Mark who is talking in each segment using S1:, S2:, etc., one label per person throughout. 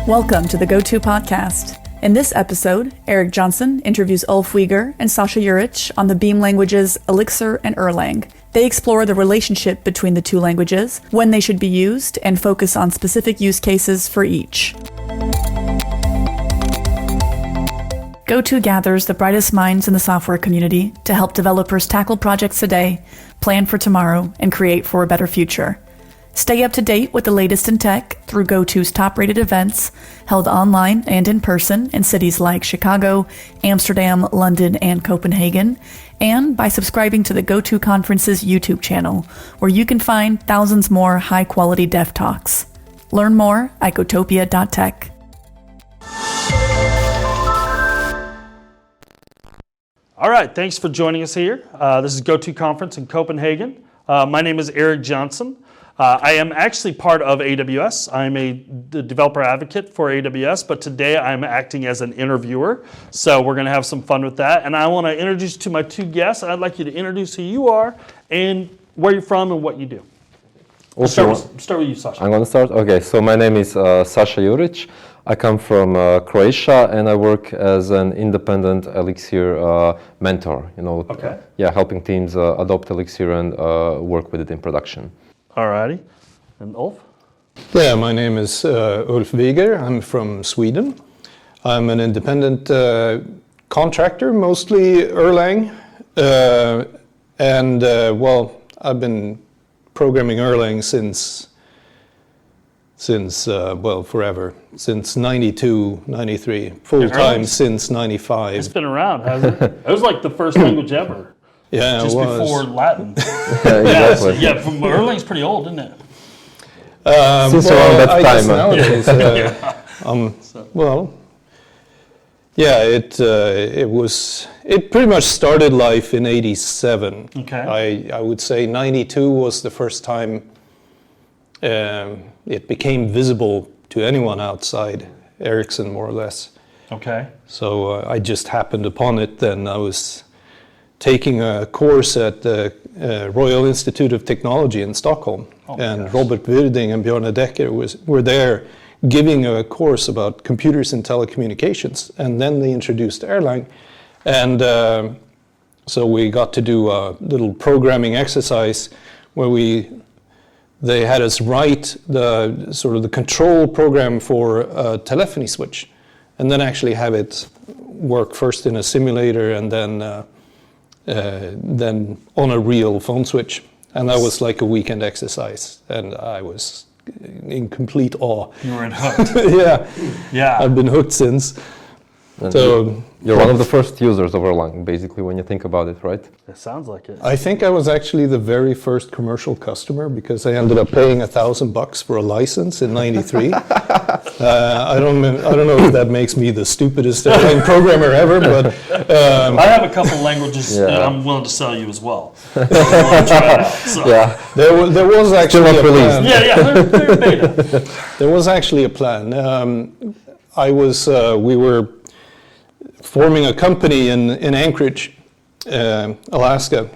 S1: Welcome to the GOTO podcast. In this episode, Eric Johnson interviews Ulf Wiger and Saša Jurić on the Beam languages Elixir and Erlang. They explore the relationship between the two languages, when they should be used, and focus on specific use cases for each. GOTO gathers the brightest minds in the software community to help developers tackle projects today, plan for tomorrow, and create for a better future. Stay up to date with the latest in tech through GOTO's top-rated events, held online and in person in cities like Chicago, Amsterdam, London, and Copenhagen, and by subscribing to the GOTO Conference's YouTube channel, where you can find thousands more high-quality dev talks. Learn more at gotopia.tech.
S2: All right, thanks for joining us here. This is GOTO Conference in Copenhagen. My name is Eric Johnson. I am actually part of AWS. I'm a developer advocate for AWS, but today I'm acting as an interviewer. So we're going to have some fun with that. And I want to introduce you to my two guests. I'd like you to introduce who you are and where you're from and what you do. Start with you, Saša.
S3: I'm going to start? Okay, so my name is Saša Jurić. I come from Croatia, and I work as an independent Elixir mentor. Helping teams adopt Elixir and work with it in production.
S2: Alrighty. And Ulf?
S4: Yeah, my name is Ulf Wiger. I'm from Sweden. I'm an independent contractor, mostly Erlang. I've been programming Erlang since forever. Since 92, 93. Full-time since 95.
S2: It's been around, hasn't it? It was like the first language ever.
S4: Yeah,
S2: just
S4: it was.
S2: Before Latin.
S3: Exactly.
S2: From Erlang's pretty old, isn't it?
S3: Since around that time.
S4: Nowadays, It pretty much started life in '87.
S2: Okay.
S4: I would say '92 was the first time it became visible to anyone outside Ericsson, more or less.
S2: Okay.
S4: So I just happened upon it. Then I was taking a course at the Royal Institute of Technology in Stockholm. Robert Wirding and Björn Decker were there giving a course about computers and telecommunications. And then they introduced Erlang. And so we got to do a little programming exercise where they had us write the control program for a telephony switch, and then actually have it work first in a simulator and then on a real phone switch. And that was like a weekend exercise, and I was in complete awe.
S2: You were hooked.
S4: Yeah. I've been hooked since.
S3: And so you're one of the first users of Erlang, basically, when you think about it, right?
S2: It sounds like it.
S4: I think I was actually the very first commercial customer, because I ended up paying $1,000 for a license in '93. I don't know if that makes me the stupidest Erlang programmer ever, but
S2: I have a couple languages that I'm willing to sell you as well. I want to try it out. So.
S3: Yeah,
S4: there was actually a plan.
S2: They're beta.
S4: There was actually a plan. We were forming a company in Anchorage, Alaska,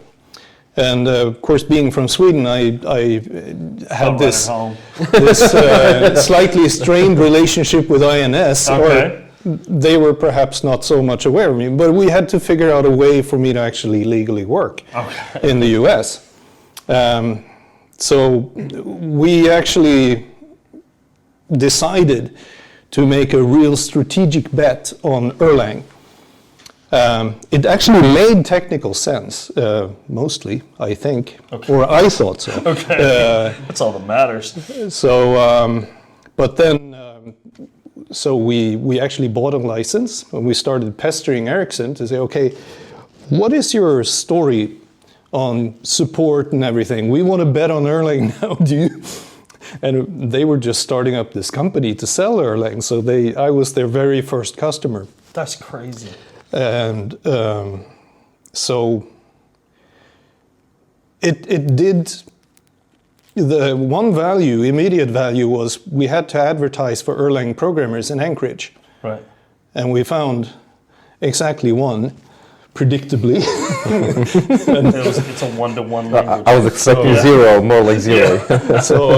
S4: and of course, being from Sweden, I had this slightly strained relationship with INS, or they were perhaps not so much aware of me, but we had to figure out a way for me to actually legally work in the US. So we actually decided to make a real strategic bet on Erlang. It actually made technical sense, mostly, I think, or I thought so.
S2: That's all that matters.
S4: So we actually bought a license, and we started pestering Ericsson to say, okay, what is your story on support and everything? We want to bet on Erlang now, do you? And they were just starting up this company to sell Erlang, so I was their very first customer.
S2: That's crazy.
S4: And so it did. The one immediate value, was we had to advertise for Erlang programmers in Anchorage.
S2: Right.
S4: And we found exactly one predictably.
S2: It's a one-to-one language.
S3: I was expecting zero, more like zero.
S4: So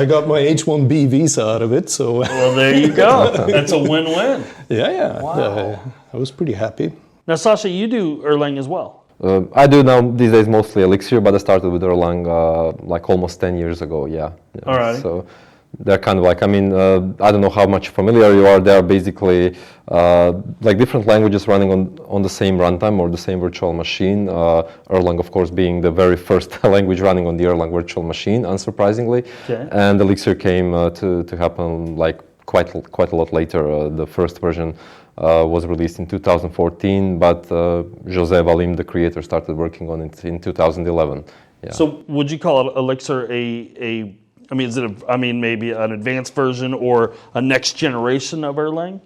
S4: I got my H-1B visa out of it. So
S2: Well, there you go. That's a win-win.
S4: yeah.
S2: Wow.
S4: I was pretty happy.
S2: Now, Saša, you do Erlang as well.
S3: I do now these days mostly Elixir, but I started with Erlang like almost 10 years ago. Yeah.
S2: All right.
S3: So they're kind of like, I mean, I don't know how much familiar you are. They're basically like different languages running on the same runtime or the same virtual machine. Erlang, of course, being the very first language running on the Erlang virtual machine, unsurprisingly.
S2: Okay.
S3: And Elixir came to happen like quite a lot later. The first version was released in 2014, but José Valim, the creator, started working on it in 2011. Yeah.
S2: So would you call it Elixir I mean, is it maybe an advanced version or a next generation of Erlang?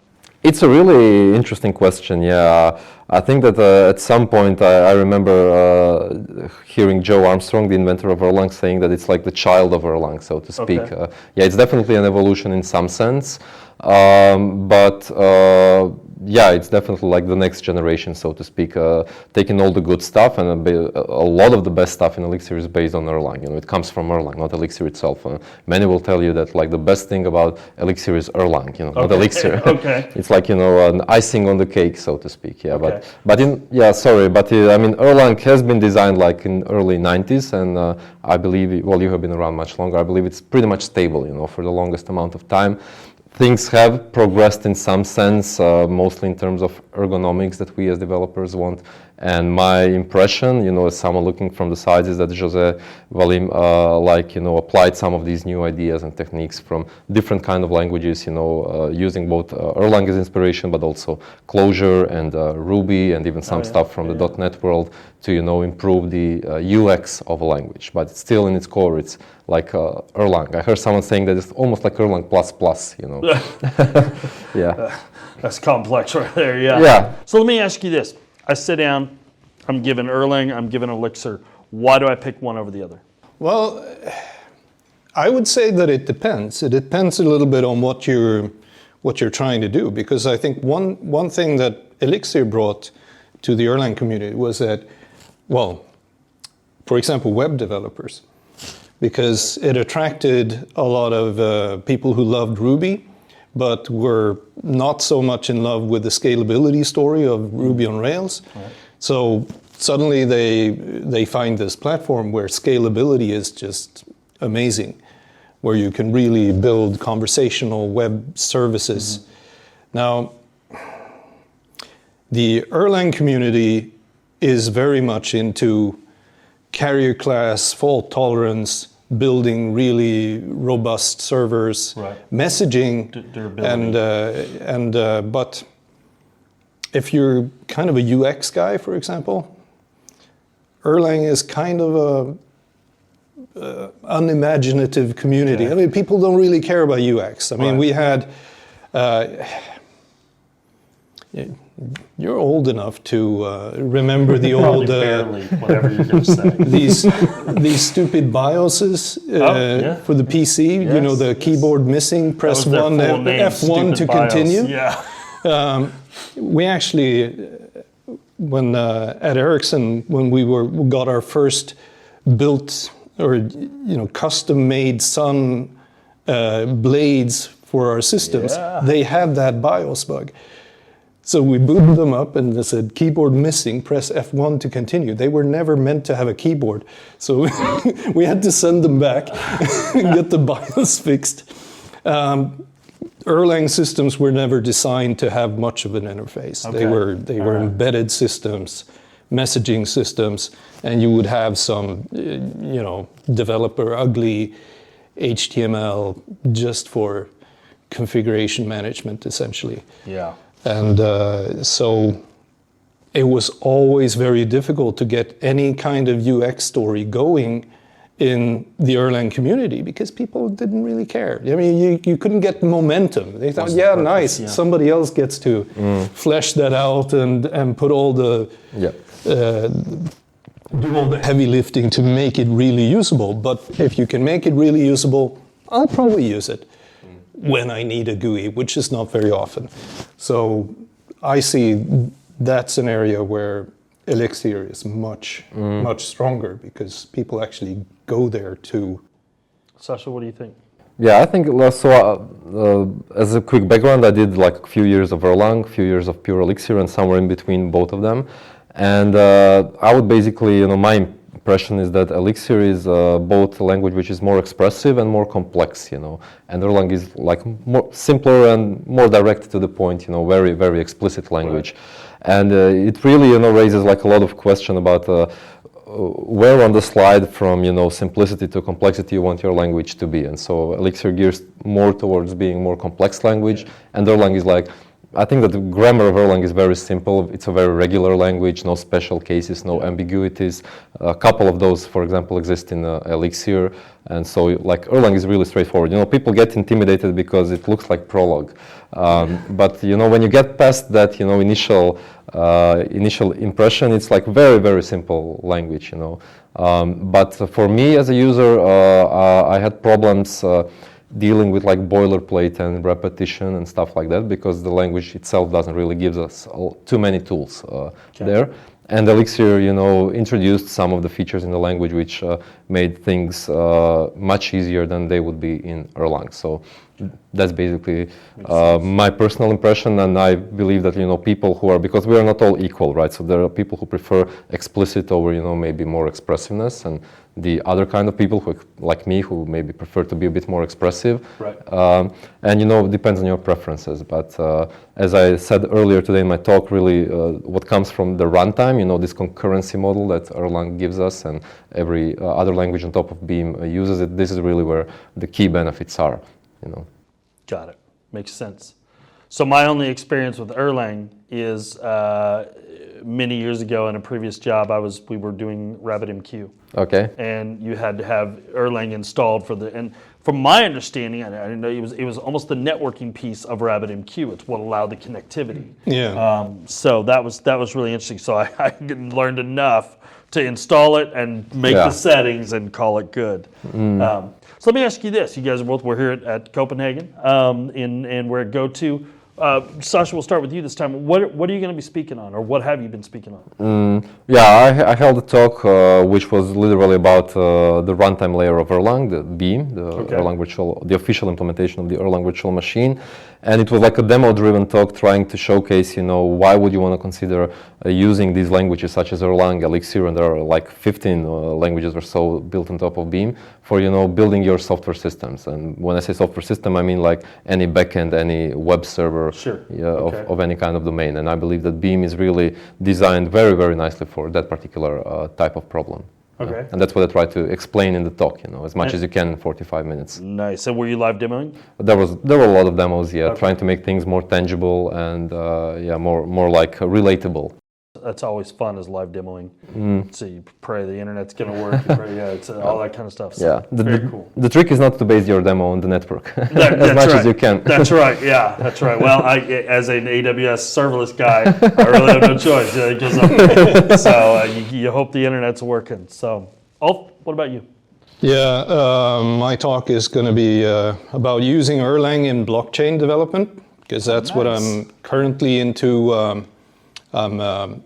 S3: It's a really interesting question, yeah. I think that at some point I remember hearing Joe Armstrong, the inventor of Erlang, saying that it's like the child of Erlang, so to speak.
S2: Okay.
S3: Yeah, it's definitely an evolution in some sense, but yeah, it's definitely like the next generation, so to speak, taking all the good stuff, and a lot of the best stuff in Elixir is based on Erlang. You know, it comes from Erlang, not Elixir itself. Many will tell you that like the best thing about Elixir is Erlang, you know, not Elixir.
S2: Okay.
S3: It's like, you know, an icing on the cake, so to speak. Yeah,
S2: Okay.
S3: but I mean, Erlang has been designed like in early 90s, and I believe, well, you have been around much longer. I believe it's pretty much stable, you know, for the longest amount of time. Things have progressed in some sense, mostly in terms of ergonomics that we as developers want. And my impression, you know, as someone looking from the sides, is that José Valim, applied some of these new ideas and techniques from different kind of languages, you know, using both Erlang as inspiration, but also Clojure and Ruby, and even some stuff from the .NET world to, you know, improve the UX of a language. But still in its core, it's like Erlang. I heard someone saying that it's almost like Erlang plus, you know. Yeah.
S2: That's complex right there, yeah.
S3: Yeah.
S2: So let me ask you this. I sit down, I'm given Erlang, I'm given Elixir. Why do I pick one over the other?
S4: Well, I would say that it depends. It depends a little bit on what you're trying to do, because I think one thing that Elixir brought to the Erlang community was that, well, for example, web developers, because it attracted a lot of people who loved Ruby, but were not so much in love with the scalability story of Ruby on Rails. Right. So suddenly they find this platform where scalability is just amazing, where you can really build conversational web services. Mm-hmm. Now, the Erlang community is very much into carrier class, fault tolerance, building really robust servers, right. Messaging, but if you're kind of a UX guy, for example, Erlang is kind of a unimaginative community. Yeah. I mean, people don't really care about UX. I mean, right. We had. You're old enough to remember the old
S2: barely, whatever you're going to say.
S4: these stupid BIOSes for the PC. Yes, you know, the keyboard missing, press one, F1 to BIOS. Continue.
S2: Yeah.
S4: We actually, when at Ericsson, when we got our first built or custom-made Sun blades for our systems, they had that BIOS bug. So we booted them up and they said, keyboard missing, press F1 to continue. They were never meant to have a keyboard. So we had to send them back and get the BIOS fixed. Erlang systems were never designed to have much of an interface. Okay. They were embedded systems, messaging systems, and you would have some, developer ugly HTML just for configuration management, essentially.
S2: Yeah.
S4: And so it was always very difficult to get any kind of UX story going in the Erlang community because people didn't really care. I mean, you couldn't get momentum. They thought, nice, somebody else gets to flesh that out and put all the do all the heavy lifting to make it really usable. But if you can make it really usable, I'll probably use it when I need a GUI, which is not very often. So I see that scenario where Elixir is much stronger because people actually go there to.
S2: Sasha, what do you think?
S3: Yeah, I think so. As a quick background, I did like a few years of Erlang, a few years of pure Elixir, and somewhere in between both of them. And I would basically, my impression is that Elixir is both a language which is more expressive and more complex, and Erlang is like more simpler and more direct to the point, very, very explicit language. Right. And it really, raises like a lot of question about where on the slide from simplicity to complexity you want your language to be. And so Elixir gears more towards being more complex language, and Erlang is like, I think that the grammar of Erlang is very simple. It's a very regular language, no special cases, no ambiguities. A couple of those, for example, exist in Elixir. And so like Erlang is really straightforward. People get intimidated because it looks like Prolog. But when you get past that, initial impression, it's like very, very simple language, But for me as a user, I had problems dealing with like boilerplate and repetition and stuff like that, because the language itself doesn't really give us too many tools there. And Elixir, introduced some of the features in the language which made things much easier than they would be in Erlang. So that's basically my personal impression, and I believe that people who are, because we are not all equal, right? So there are people who prefer explicit over maybe more expressiveness, and the other kind of people who, like me, who maybe prefer to be a bit more expressive.
S2: Right.
S3: And it depends on your preferences. But as I said earlier today in my talk, really what comes from the runtime, this concurrency model that Erlang gives us, and every other language on top of Beam uses it. This is really where the key benefits are.
S2: Got it. Makes sense. So my only experience with Erlang is many years ago in a previous job, we were doing RabbitMQ.
S3: Okay.
S2: And you had to have Erlang installed and from my understanding, I didn't know it was almost the networking piece of RabbitMQ. It's what allowed the connectivity.
S4: Yeah.
S2: So that was really interesting. So I learned enough to install it and make the settings and call it good. So let me ask you this. You guys we're here at Copenhagen, and we're at GOTO. Sasha, we'll start with you this time. What are you going to be speaking on, or what have you been speaking on?
S3: I held a talk which was literally about the runtime layer of Erlang, the Beam, the official implementation of the Erlang virtual machine. And it was like a demo-driven talk trying to showcase, why would you want to consider using these languages such as Erlang, Elixir, and there are like 15 languages or so built on top of Beam for, building your software systems. And when I say software system, I mean like any backend, any web server of any kind of domain. And I believe that Beam is really designed very, very nicely for that particular type of problem.
S2: Okay.
S3: And that's what I try to explain in the talk, as much as you can in 45 minutes.
S2: Nice. So were you live demoing?
S3: There were a lot of demos, trying to make things more tangible and more like relatable.
S2: That's always fun, is live demoing. So you pray the internet's going to work. It's all that kind of stuff. So very cool.
S3: The trick is not to base your demo on the network
S2: as
S3: much as you can.
S2: That's right. Yeah, that's right. Well, as an AWS serverless guy, I really have no choice. It goes up. So you hope the internet's working. So, Ulf, what about you?
S4: Yeah, my talk is going to be about using Erlang in blockchain development, because that's what I'm currently into. I'm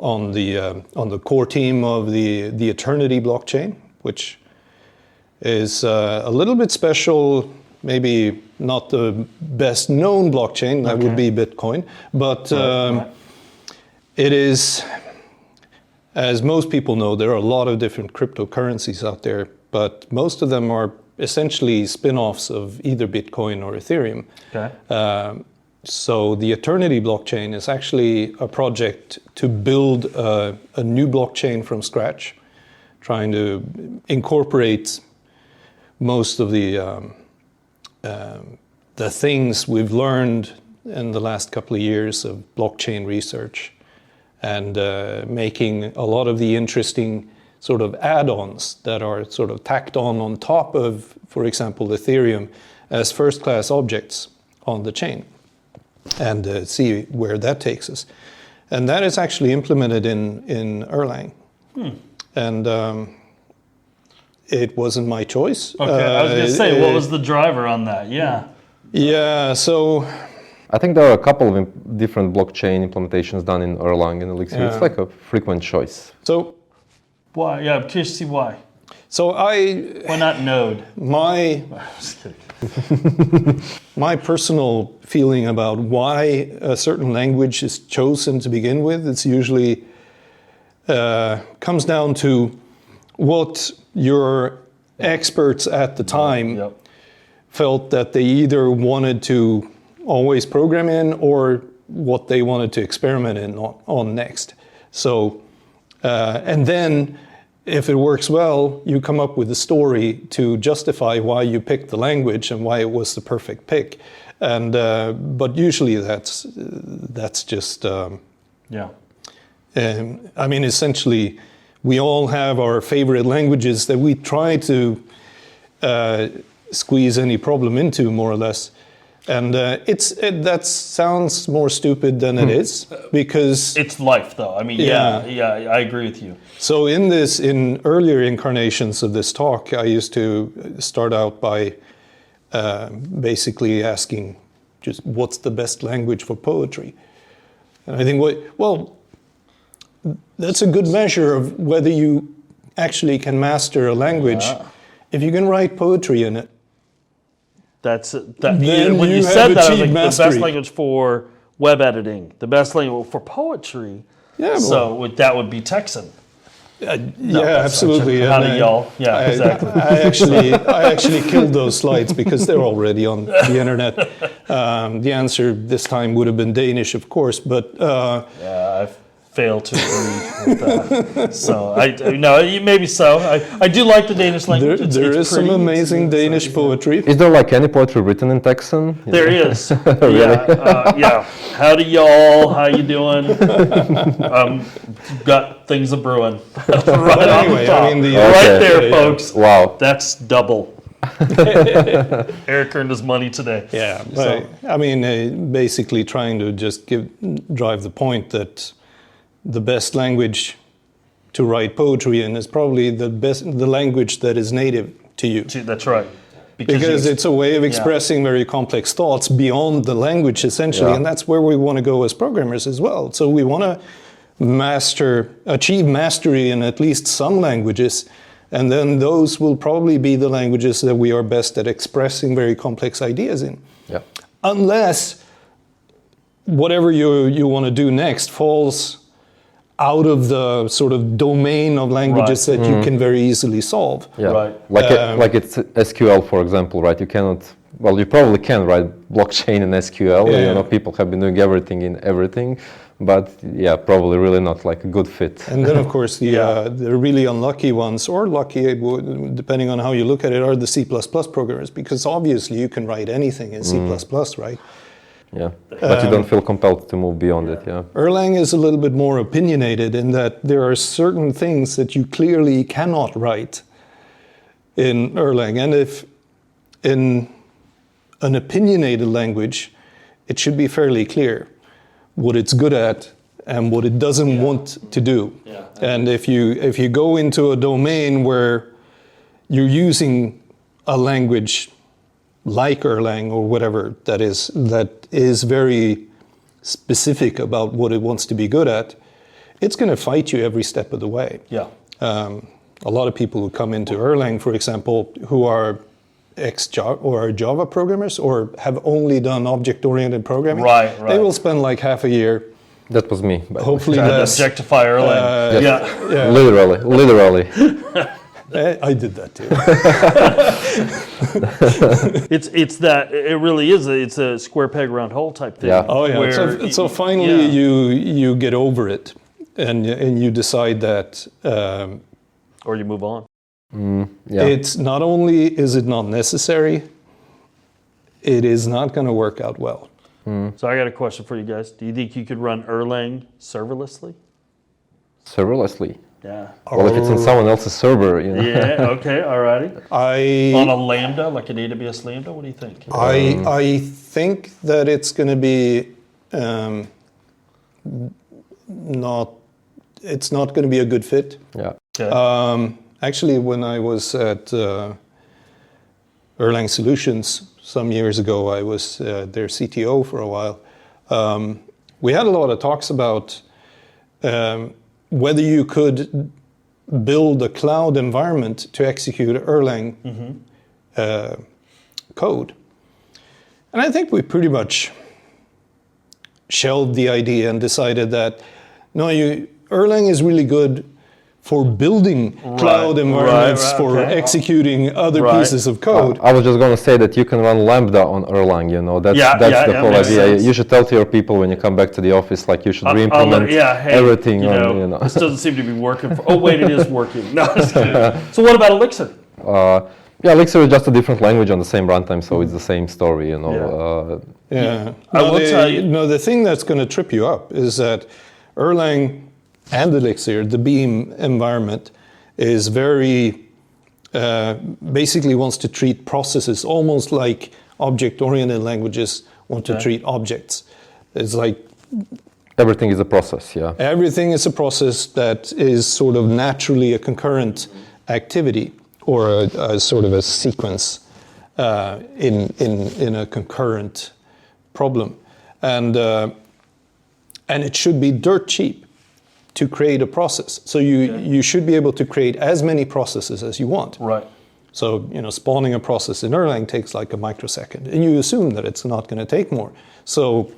S4: on the core team of the æternity blockchain, which is a little bit special, maybe not the best known blockchain, that would be Bitcoin, but it is, as most people know, there are a lot of different cryptocurrencies out there, but most of them are essentially spin-offs of either Bitcoin or Ethereum. Okay. So the æternity blockchain is actually a project to build a new blockchain from scratch, trying to incorporate most of the things we've learned in the last couple of years of blockchain research, and making a lot of the interesting sort of add-ons that are sort of tacked on top of, for example, Ethereum as first-class objects on the chain, and see where that takes us. And that is actually implemented in Erlang. And it wasn't my choice.
S2: Okay, I was going to say, what was the driver on that? Yeah.
S4: Yeah, so
S3: I think there are a couple of different blockchain implementations done in Erlang and Elixir.
S4: Yeah.
S3: It's like a frequent choice.
S4: So
S2: Why? Yeah, I'm curious to see why. Why not Node? Just kidding.
S4: My personal feeling about why a certain language is chosen to begin with, it's usually comes down to what your experts at the time
S2: Yep.
S4: felt that they either wanted to always program in or what they wanted to experiment in on next. So, and then if it works well, you come up with a story to justify why you picked the language and why it was the perfect pick. And but usually that's just
S2: Yeah.
S4: I mean, essentially, we all have our favorite languages that we try to squeeze any problem into, more or less. And that sounds more stupid than it is, because
S2: It's life, though. I mean, yeah, I agree with you.
S4: so in earlier incarnations of this talk, I used to start out by basically asking just what's the best language for poetry? And I think, well, that's a good measure of whether you actually can master a language.
S2: Yeah.
S4: If you can write poetry in it,
S2: When
S4: you
S2: you
S4: have
S2: said that, I was
S4: achieved
S2: like, the best
S4: mastery.
S2: language for web editing, the best language for poetry.
S4: Yeah,
S2: So that would be Texan.
S4: yeah, absolutely.
S2: How
S4: And,
S2: do y'all? Yeah, exactly.
S4: I actually killed those slides because they're already on the internet. The answer this time would have been Danish, of course, but
S2: Yeah, I fail to agree with that. So maybe so. I do like the Danish language.
S4: there is some
S2: pretty.
S4: amazing Danish poetry.
S3: Is there like any poetry written in Texan?
S2: There is. Yeah. How do y'all? How you doing? Got things a brewing. Right on
S4: Anyway,
S2: the top.
S4: I mean,
S2: right
S3: Okay.
S2: there,
S4: Yeah.
S2: folks.
S3: Wow.
S2: That's double. Eric earned his money today.
S4: Yeah,
S2: So-
S4: I mean, basically trying to just drive the point that the best language to write poetry in is probably the language that is native to you.
S2: That's right.
S4: Because it's a way of expressing very complex thoughts beyond the language, essentially,
S3: Yeah.
S4: and that's where we want to go as programmers as well. So we want to achieve mastery in at least some languages, and then those will probably be the languages that we are best at expressing very complex ideas in.
S3: Yeah.
S4: Unless whatever you want to do next falls out of the sort of domain of languages that you can very easily solve.
S3: Yeah.
S2: Right.
S3: Like it's SQL, for example, right? You cannot. Well, you probably can write blockchain in SQL.
S4: Yeah.
S3: You know, people have been doing everything in everything, but yeah, probably really not like a good fit.
S4: And then, of course, the really unlucky ones, or lucky, depending on how you look at it, are the C++ programmers, because obviously you can write anything in C++, right?
S3: Yeah, but you don't feel compelled to move beyond it. Yeah.
S4: Erlang is a little bit more opinionated in that there are certain things that you clearly cannot write in Erlang. And if in an opinionated language, it should be fairly clear what it's good at and what it doesn't want to do.
S2: Yeah.
S4: And if you go into a domain where you're using a language like Erlang or whatever that is very specific about what it wants to be good at, it's going to fight you every step of the way.
S2: Yeah.
S4: A lot of people who come into Erlang, for example, who are ex-Java or are Java programmers or have only done object-oriented programming,
S2: Right.
S4: they will spend like half a year,
S3: That was me. By the way.
S4: hopefully
S2: Trying to
S4: less.
S2: objectify Erlang.
S3: Yes. Literally.
S4: I did that too.
S2: It's that it really is. It's a square peg round hole type thing.
S3: Yeah.
S4: Oh yeah.
S2: where
S4: So finally
S2: yeah.
S4: you get over it, and you decide that
S2: or you move on.
S3: Yeah.
S4: it's not only is it not necessary, it is not going to work out well.
S2: So I got a question for you guys. Do you think you could run Erlang serverlessly?
S3: Serverlessly.
S2: Yeah.
S3: Well, if it's in someone else's server, you know.
S2: Yeah. Okay. Alrighty. On
S4: I
S2: a Lambda, like an AWS Lambda. What do you think?
S4: I think that it's going to be it's not going to be a good fit.
S3: Yeah.
S2: Okay.
S4: Actually, when I was at Erlang Solutions some years ago, I was their CTO for a while. We had a lot of talks about whether you could build a cloud environment to execute Erlang code. And I think we pretty much shelved the idea and decided that, no, Erlang is really good for building cloud environments, for executing other pieces of code.
S3: I was just going to say that you can run Lambda on Erlang, you know, that's the whole idea. Sense. You should tell to your people when you come back to the office, like you should re-implement everything.
S2: This doesn't seem to be working. Oh, wait, it is working. No, so what about Elixir?
S3: Elixir is just a different language on the same runtime, so it's the same story, you know.
S4: I will tell you. No, the thing that's going to trip you up is that Erlang and Elixir, the Beam environment, is very, basically wants to treat processes almost like object-oriented languages want to treat objects. It's like...
S3: Everything is a process, yeah.
S4: Everything is a process that is sort of naturally a concurrent activity, or a sort of a sequence in a concurrent problem. And it should be dirt cheap to create a process. So you should be able to create as many processes as you want.
S2: Right.
S4: So, you know, spawning a process in Erlang takes like a microsecond, and you assume that it's not going to take more. So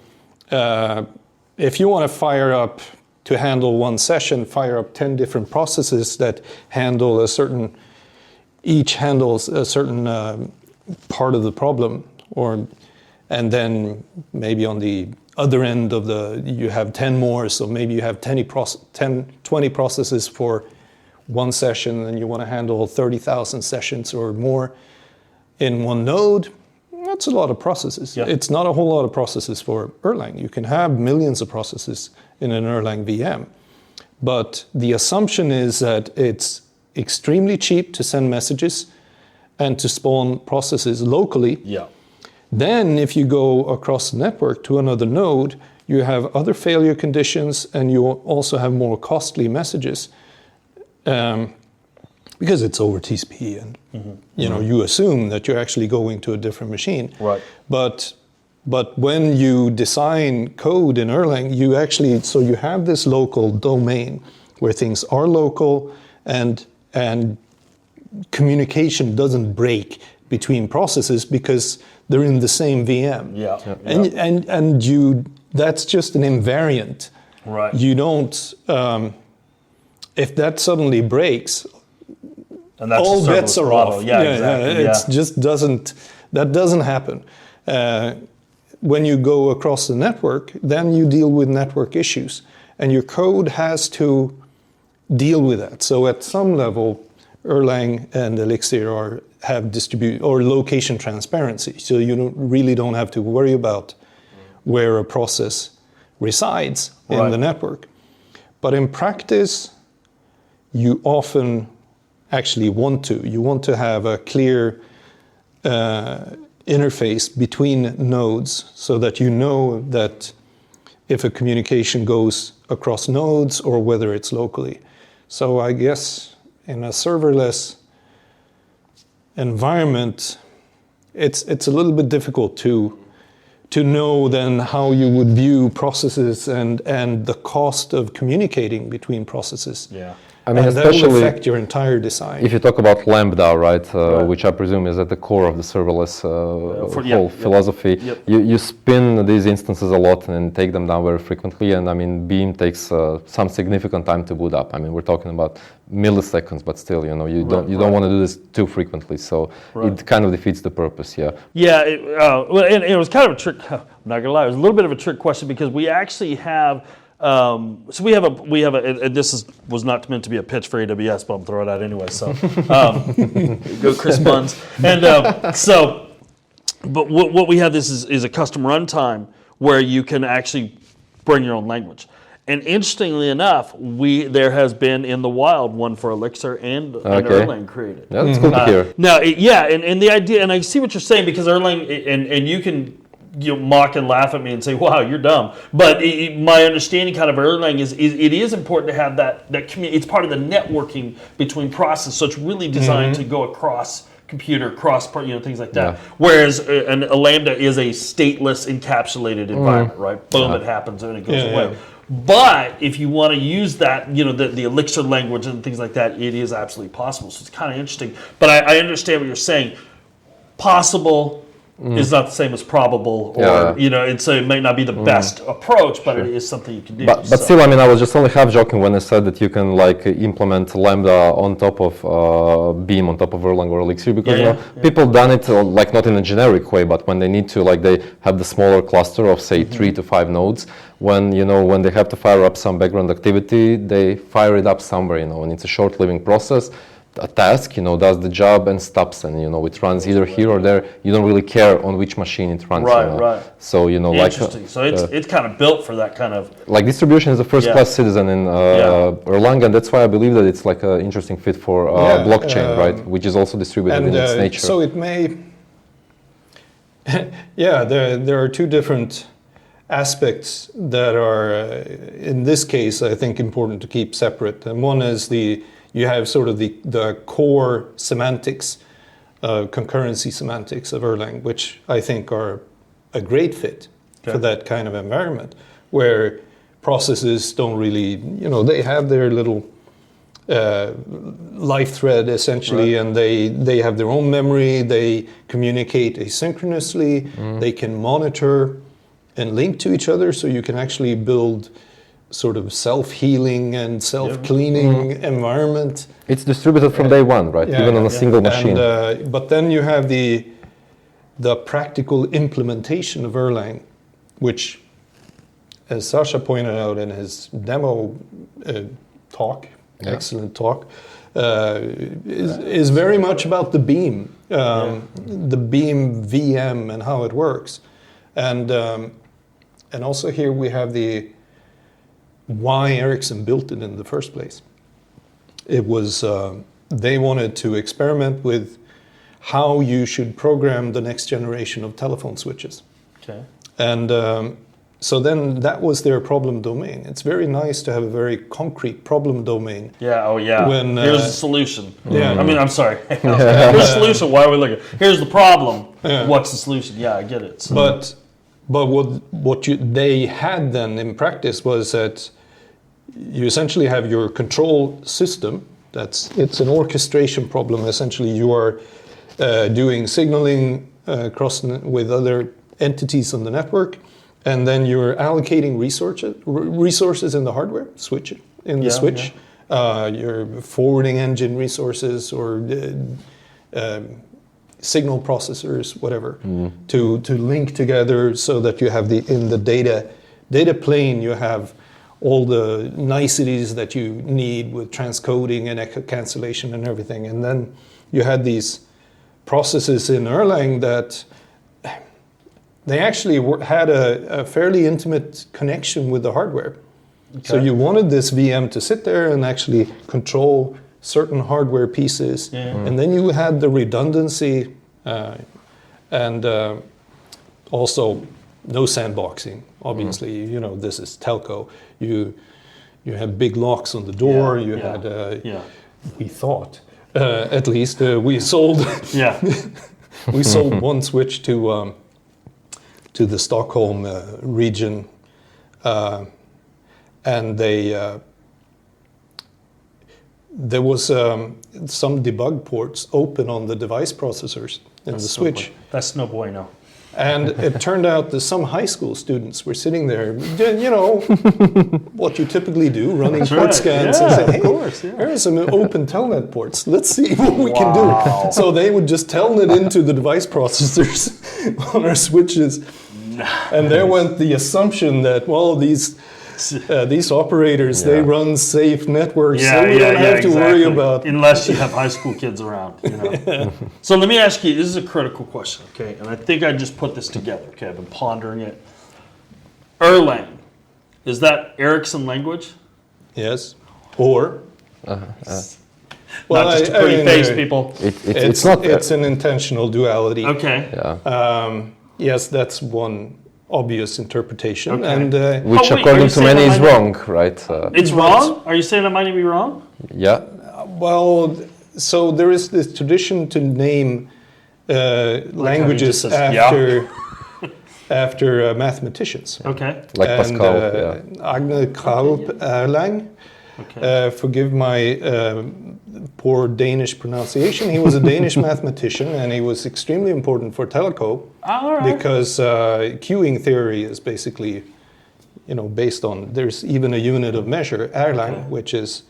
S4: if you want to fire up, to handle one session, fire up 10 different processes that handle each handles a certain part of the problem, and then maybe on the other end of you have 10 more, so maybe you have 20 processes for one session, and you want to handle 30,000 sessions or more in one node. That's a lot of processes. Yep. It's not a whole lot of processes for Erlang. You can have millions of processes in an Erlang VM. But the assumption is that it's extremely cheap to send messages and to spawn processes locally.
S2: Yeah.
S4: Then if you go across the network to another node, you have other failure conditions, and you also have more costly messages because it's over TCP, and you assume that you're actually going to a different machine.
S2: Right.
S4: But when you design code in Erlang, you have this local domain where things are local, and communication doesn't break between processes because they're in the same VM.
S2: Yeah.
S4: And that's just an invariant.
S2: Right.
S4: You don't, if that suddenly breaks,
S2: and that's
S4: all bets are off.
S2: Yeah, exactly.
S4: That doesn't happen. When you go across the network, then you deal with network issues, and your code has to deal with that. So at some level, Erlang and Elixir have distribute or location transparency, so you really don't have to worry about where a process resides in the network. But in practice, you often actually want to have a clear interface between nodes, so that you know that if a communication goes across nodes or whether it's locally. So I guess in a serverless environment, it's a little bit difficult to know then how you would view processes and the cost of communicating between processes.
S2: Yeah.
S3: I mean,
S4: and
S3: especially
S4: that will affect your entire design.
S3: If you talk about Lambda, right, which I presume is at the core of the serverless whole philosophy, you spin these instances a lot and take them down very frequently. And I mean, Beam takes some significant time to boot up. I mean, we're talking about milliseconds, but still, you don't want to do this too frequently. So it kind of defeats the purpose. Yeah.
S2: Yeah. And it was kind of a trick. I'm not gonna lie, it was a little bit of a trick question, because we actually have. So we have a. This was not meant to be a pitch for AWS, but I'm throwing it out anyway. So go Chris Buns. And but what we have is a custom runtime where you can actually bring your own language. And interestingly enough, there has been in the wild one for Elixir and Erlang created.
S3: Yeah, that's good to hear.
S2: Now, and the idea, and I see what you're saying, because Erlang, and you can. Mock and laugh at me and say, "Wow, you're dumb." But my understanding, kind of Erlang, is it is important to have that community. It's part of the networking between processes, so it's really designed to go across computer, things like that. Whereas a Lambda is a stateless, encapsulated environment, right? Boom, it happens and it goes away. Yeah. But if you want to use that, the Elixir language and things like that, it is absolutely possible. So it's kind of interesting. But I understand what you're saying. Possible is not the same as probable, or and so it may not be the best approach, but it is something you can do.
S3: But still, I mean, I was just only half joking when I said that you can like implement Lambda on top of Beam, on top of Erlang or Elixir, because people done it like not in a generic way, but when they need to, like they have the smaller cluster of say 3 to 5 nodes. When when they have to fire up some background activity, they fire it up somewhere, and it's a short-living process. A task, does the job and stops, and it runs either here or there. You don't really care on which machine it runs.
S2: Right.
S3: So
S2: interesting. So it's kind of built for that kind of.
S3: Like distribution is a first-class citizen in Erlang, and that's why I believe that it's like an interesting fit for blockchain, right? Which is also distributed in its nature.
S4: So it may. There are two different aspects that are, in this case, I think important to keep separate. And one is you have sort of the core semantics, concurrency semantics of Erlang, which I think are a great fit for that kind of environment, where processes don't really, they have their little life thread essentially, and they have their own memory, they communicate asynchronously, they can monitor and link to each other, so you can actually build sort of self-healing and self-cleaning environment.
S3: It's distributed from day one, right? Even on a single machine.
S4: But then you have the practical implementation of Erlang, which, as Saša pointed out in his demo talk, excellent talk, is very much about the Beam, the Beam VM and how it works. And also here we have why Ericsson built it in the first place. It was, they wanted to experiment with how you should program the next generation of telephone switches.
S2: Okay.
S4: And so then that was their problem domain. It's very nice to have a very concrete problem domain.
S2: When, here's the solution. I mean, I'm sorry. Here's the solution, why are we looking? Here's the problem, what's the solution? I get it. So.
S4: But what they had then in practice was that you essentially have your control system. It's an orchestration problem. Essentially, you are doing signaling with other entities on the network, and then you're allocating resources in the hardware, switch. Your forwarding engine resources or signal processors, whatever, to link together so that you have in the data plane you have all the niceties that you need with transcoding and echo cancellation and everything. And then you had these processes in Erlang that they actually had a fairly intimate connection with the hardware. Okay. So you wanted this VM to sit there and actually control certain hardware pieces, and then you had the redundancy and also no sandboxing. Obviously, this is telco. You had big locks on the door. We thought, at least, we sold. We sold one switch to the Stockholm region, and there was some debug ports open on the device processors in the switch.
S2: That's no bueno.
S4: And it turned out that some high school students were sitting there, what you typically do, running port scans and saying, hey, here are some open telnet ports. Let's see what we can do. So they would just telnet into the device processors on our switches. And there went the assumption that, these operators, they run safe networks, so we don't have to worry about...
S2: Unless you have high school kids around, So let me ask you, this is a critical question, okay? And I think I just put this together, okay? I've been pondering it. Erlang, is that Ericsson language?
S4: Yes. Or...
S2: Not just a pretty face, people.
S4: It's an intentional duality.
S2: Okay.
S4: Yes, that's one obvious interpretation,
S3: and which, according to many, is wrong, right?
S2: It's wrong? Are you saying that might be wrong?
S3: Yeah.
S4: Well, So there is this tradition to name languages
S2: says,
S4: after mathematicians.
S2: Okay.
S3: Like Pascal.
S4: Agne Kalb Erlang.
S2: Okay.
S4: Forgive my poor Danish pronunciation. He was a Danish mathematician, and he was extremely important for telco because queuing theory is basically, based on. There's even a unit of measure, Erlang, which is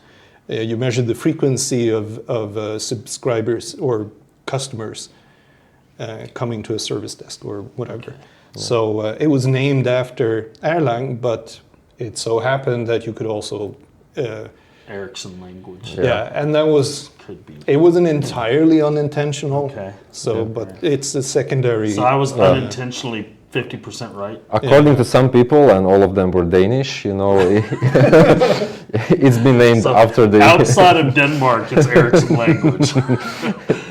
S4: you measure the frequency of subscribers or customers coming to a service desk or whatever. Okay. So it was named after Erlang, but it so happened that you could also
S2: Ericsson language.
S4: Yeah, and that was. It wasn't entirely unintentional.
S2: Okay.
S4: So, but it's a secondary.
S2: So I was unintentionally 50% right.
S3: According to some people, and all of them were Danish, it's been named after the.
S2: Outside of Denmark, it's Ericsson language.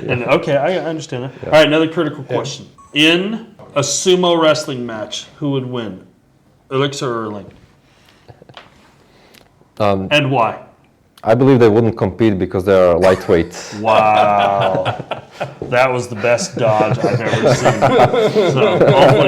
S2: And okay, I understand that. Yeah. All right, another critical question. In a sumo wrestling match, who would win? Elixir or Erlang? And why?
S3: I believe they wouldn't compete because they are lightweight.
S2: Wow. That was the best dodge I've ever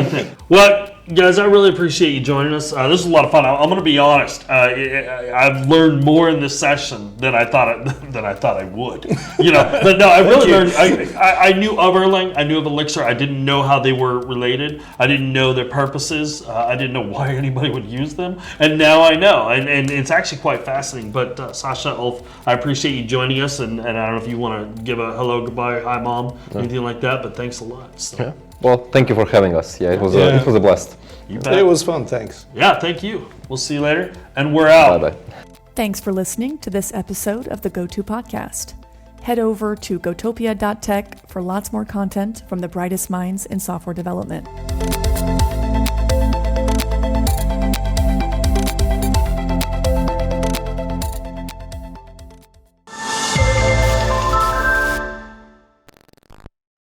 S2: seen. Well, guys, I really appreciate you joining us. This is a lot of fun. I'm going to be honest. I've learned more in this session than I thought I would. But no, I really learned. I knew of Erlang. I knew of Elixir. I didn't know how they were related. I didn't know their purposes. I didn't know why anybody would use them. And now I know. And it's actually quite fascinating. But Saša, Ulf, I appreciate you joining us. And I don't know if you want to give a hello, goodbye, hi, mom, anything like that. But thanks a lot. So.
S3: Yeah. Well, thank you for having us. Yeah, it was a blast.
S2: You bet.
S4: It was fun, thanks.
S2: Yeah, thank you. We'll see you later, and we're out.
S3: Bye-bye.
S1: Thanks for listening to this episode of the GoTo podcast. Head over to gotopia.tech for lots more content from the brightest minds in software development.